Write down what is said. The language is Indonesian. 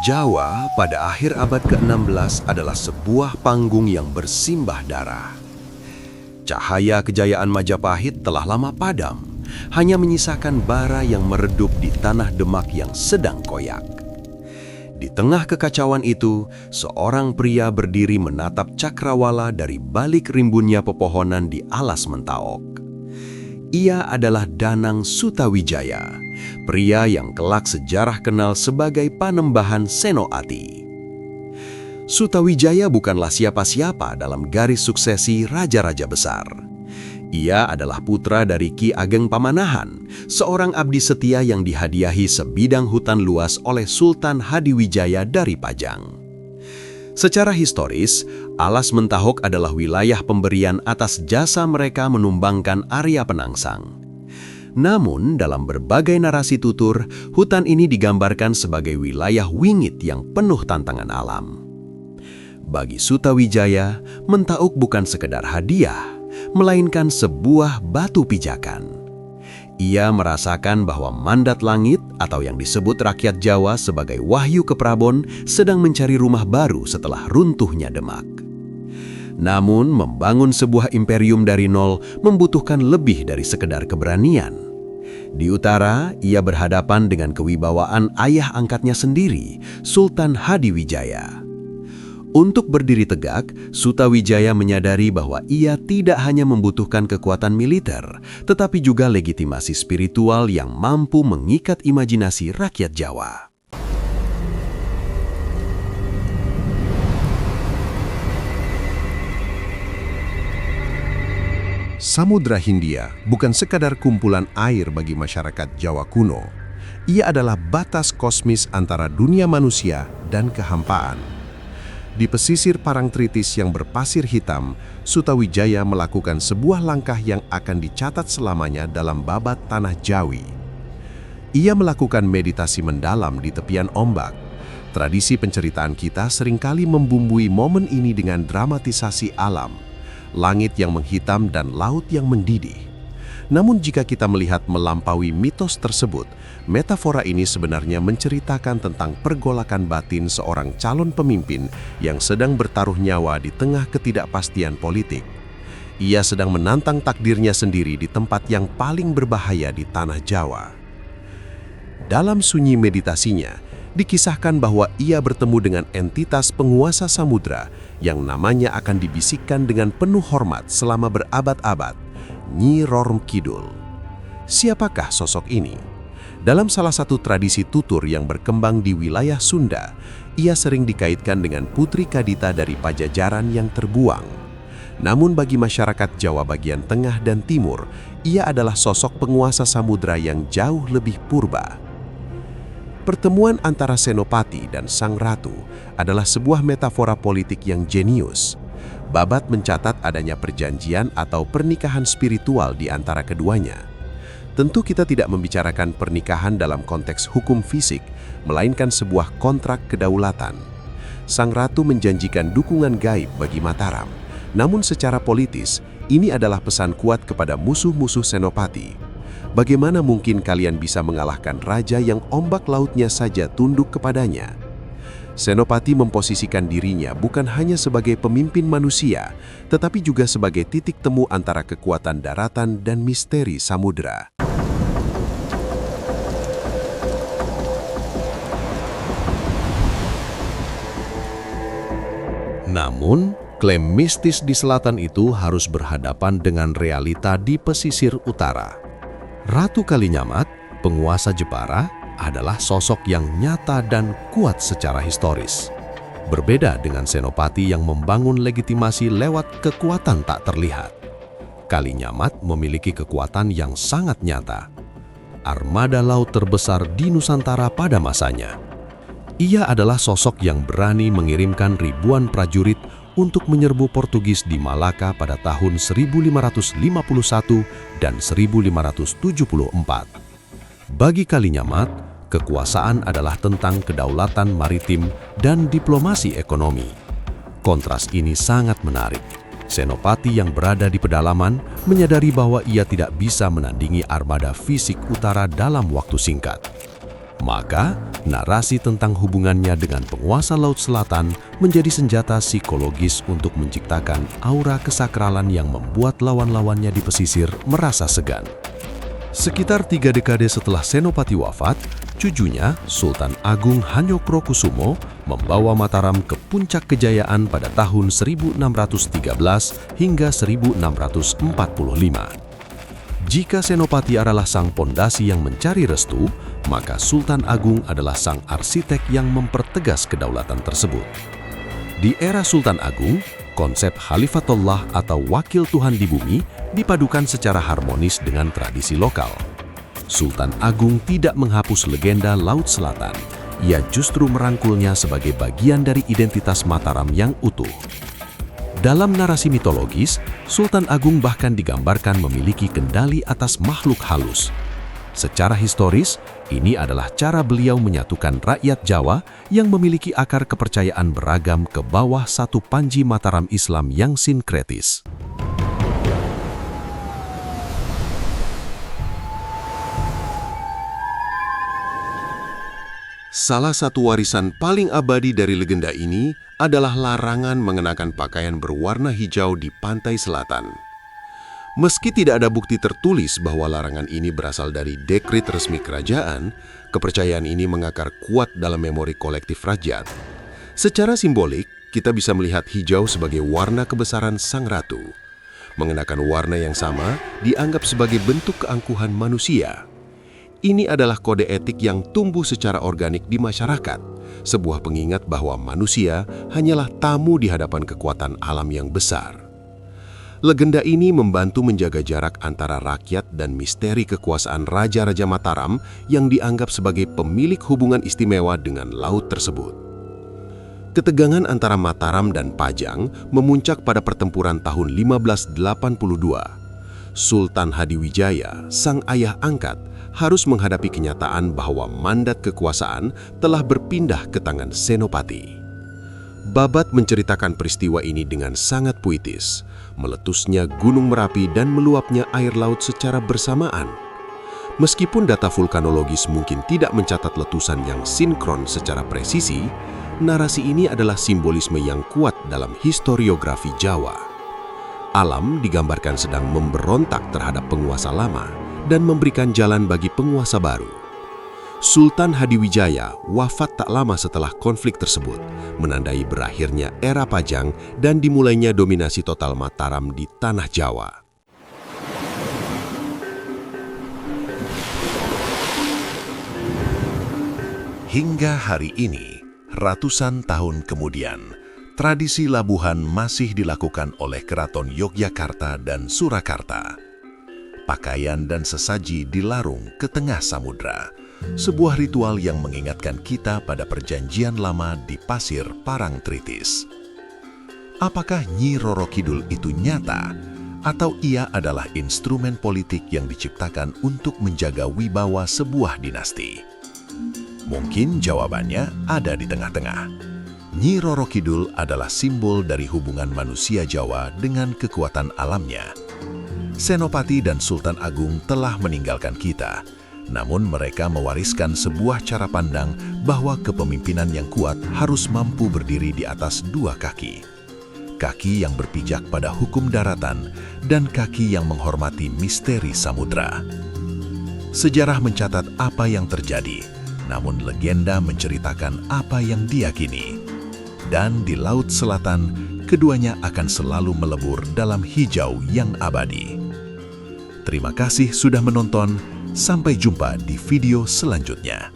Jawa pada akhir abad ke-16 adalah sebuah panggung yang bersimbah darah. Cahaya kejayaan Majapahit telah lama padam, hanya menyisakan bara yang meredup di tanah Demak yang sedang koyak. Di tengah kekacauan itu, seorang pria berdiri menatap cakrawala dari balik rimbunnya pepohonan di alas Mentaok. Ia adalah Danang Sutawijaya, pria yang kelak sejarah kenal sebagai Panembahan Senoati. Sutawijaya bukanlah siapa-siapa dalam garis suksesi raja-raja besar. Ia adalah putra dari Ki Ageng Pamanahan, seorang abdi setia yang dihadiahi sebidang hutan luas oleh Sultan Hadiwijaya dari Pajang. Secara historis, Alas Mentahok adalah wilayah pemberian atas jasa mereka menumbangkan area Penangsang. Namun, dalam berbagai narasi tutur, hutan ini digambarkan sebagai wilayah wingit yang penuh tantangan alam. Bagi Sutawijaya, Mentauk bukan sekedar hadiah, melainkan sebuah batu pijakan. Ia merasakan bahwa mandat langit atau yang disebut rakyat Jawa sebagai Wahyu Keprabon sedang mencari rumah baru setelah runtuhnya Demak. Namun, membangun sebuah imperium dari nol membutuhkan lebih dari sekedar keberanian. Di utara, ia berhadapan dengan kewibawaan ayah angkatnya sendiri, Sultan Hadiwijaya. Untuk berdiri tegak, Sutawijaya menyadari bahwa ia tidak hanya membutuhkan kekuatan militer, tetapi juga legitimasi spiritual yang mampu mengikat imajinasi rakyat Jawa. Samudra Hindia bukan sekadar kumpulan air bagi masyarakat Jawa kuno. Ia adalah batas kosmis antara dunia manusia dan kehampaan. Di pesisir Parangtritis yang berpasir hitam, Sutawijaya melakukan sebuah langkah yang akan dicatat selamanya dalam babat tanah Jawi. Ia melakukan meditasi mendalam di tepian ombak. Tradisi penceritaan kita seringkali membumbui momen ini dengan dramatisasi alam, langit yang menghitam dan laut yang mendidih. Namun jika kita melihat melampaui mitos tersebut, metafora ini sebenarnya menceritakan tentang pergolakan batin seorang calon pemimpin yang sedang bertaruh nyawa di tengah ketidakpastian politik. Ia sedang menantang takdirnya sendiri di tempat yang paling berbahaya di tanah Jawa. Dalam sunyi meditasinya, dikisahkan bahwa ia bertemu dengan entitas penguasa samudra yang namanya akan dibisikkan dengan penuh hormat selama berabad-abad, Nyi Roro Kidul. Siapakah sosok ini? Dalam salah satu tradisi tutur yang berkembang di wilayah Sunda, ia sering dikaitkan dengan Putri Kadita dari Pajajaran yang terbuang. Namun bagi masyarakat Jawa bagian tengah dan timur, ia adalah sosok penguasa samudra yang jauh lebih purba. Pertemuan antara Senopati dan Sang Ratu adalah sebuah metafora politik yang jenius. Babat mencatat adanya perjanjian atau pernikahan spiritual di antara keduanya. Tentu kita tidak membicarakan pernikahan dalam konteks hukum fisik, melainkan sebuah kontrak kedaulatan. Sang Ratu menjanjikan dukungan gaib bagi Mataram. Namun secara politis, ini adalah pesan kuat kepada musuh-musuh Senopati. Bagaimana mungkin kalian bisa mengalahkan raja yang ombak lautnya saja tunduk kepadanya? Senopati memposisikan dirinya bukan hanya sebagai pemimpin manusia, tetapi juga sebagai titik temu antara kekuatan daratan dan misteri samudra. Namun, klaim mistis di selatan itu harus berhadapan dengan realita di pesisir utara. Ratu Kalinyamat, penguasa Jepara, adalah sosok yang nyata dan kuat secara historis. Berbeda dengan Senopati yang membangun legitimasi lewat kekuatan tak terlihat. Kalinyamat memiliki kekuatan yang sangat nyata. Armada laut terbesar di Nusantara pada masanya. Ia adalah sosok yang berani mengirimkan ribuan prajurit untuk menyerbu Portugis di Malaka pada tahun 1551 dan 1574. Bagi Kalinyamat, kekuasaan adalah tentang kedaulatan maritim dan diplomasi ekonomi. Kontras ini sangat menarik. Senopati yang berada di pedalaman menyadari bahwa ia tidak bisa menandingi armada fisik utara dalam waktu singkat. Maka, narasi tentang hubungannya dengan penguasa Laut Selatan menjadi senjata psikologis untuk menciptakan aura kesakralan yang membuat lawan-lawannya di pesisir merasa segan. Sekitar 3 dekade setelah Senopati wafat, cucunya, Sultan Agung Hanyokrokusumo, membawa Mataram ke puncak kejayaan pada tahun 1613 hingga 1645. Jika Senopati adalah sang pondasi yang mencari restu, maka Sultan Agung adalah sang arsitek yang mempertegas kedaulatan tersebut. Di era Sultan Agung, konsep Khalifatullah atau wakil Tuhan di bumi dipadukan secara harmonis dengan tradisi lokal. Sultan Agung tidak menghapus legenda Laut Selatan. Ia justru merangkulnya sebagai bagian dari identitas Mataram yang utuh. Dalam narasi mitologis, Sultan Agung bahkan digambarkan memiliki kendali atas makhluk halus. Secara historis, ini adalah cara beliau menyatukan rakyat Jawa yang memiliki akar kepercayaan beragam ke bawah satu panji Mataram Islam yang sinkretis. Salah satu warisan paling abadi dari legenda ini adalah larangan mengenakan pakaian berwarna hijau di pantai selatan. Meski tidak ada bukti tertulis bahwa larangan ini berasal dari dekret resmi kerajaan, kepercayaan ini mengakar kuat dalam memori kolektif rakyat. Secara simbolik, kita bisa melihat hijau sebagai warna kebesaran sang ratu. Mengenakan warna yang sama dianggap sebagai bentuk keangkuhan manusia. Ini adalah kode etik yang tumbuh secara organik di masyarakat, sebuah pengingat bahwa manusia hanyalah tamu di hadapan kekuatan alam yang besar. Legenda ini membantu menjaga jarak antara rakyat dan misteri kekuasaan Raja-Raja Mataram yang dianggap sebagai pemilik hubungan istimewa dengan laut tersebut. Ketegangan antara Mataram dan Pajang memuncak pada pertempuran tahun 1582. Sultan Hadiwijaya, sang ayah angkat, harus menghadapi kenyataan bahwa mandat kekuasaan telah berpindah ke tangan Senopati. Babat menceritakan peristiwa ini dengan sangat puitis, meletusnya Gunung Merapi dan meluapnya air laut secara bersamaan. Meskipun data vulkanologis mungkin tidak mencatat letusan yang sinkron secara presisi, narasi ini adalah simbolisme yang kuat dalam historiografi Jawa. Alam digambarkan sedang memberontak terhadap penguasa lama dan memberikan jalan bagi penguasa baru. Sultan Hadiwijaya wafat tak lama setelah konflik tersebut, menandai berakhirnya era Pajang dan dimulainya dominasi total Mataram di tanah Jawa. Hingga hari ini, ratusan tahun kemudian, tradisi labuhan masih dilakukan oleh Keraton Yogyakarta dan Surakarta. Pakaian dan sesaji dilarung ke tengah samudra, sebuah ritual yang mengingatkan kita pada perjanjian lama di pasir Parangtritis. Apakah Nyi Roro Kidul itu nyata, atau ia adalah instrumen politik yang diciptakan untuk menjaga wibawa sebuah dinasti? Mungkin jawabannya ada di tengah-tengah. Nyi Roro Kidul adalah simbol dari hubungan manusia Jawa dengan kekuatan alamnya. Senopati dan Sultan Agung telah meninggalkan kita, namun mereka mewariskan sebuah cara pandang bahwa kepemimpinan yang kuat harus mampu berdiri di atas dua kaki. Kaki yang berpijak pada hukum daratan dan kaki yang menghormati misteri samudra. Sejarah mencatat apa yang terjadi, namun legenda menceritakan apa yang diyakini. Dan di Laut Selatan, keduanya akan selalu melebur dalam hijau yang abadi. Terima kasih sudah menonton, sampai jumpa di video selanjutnya.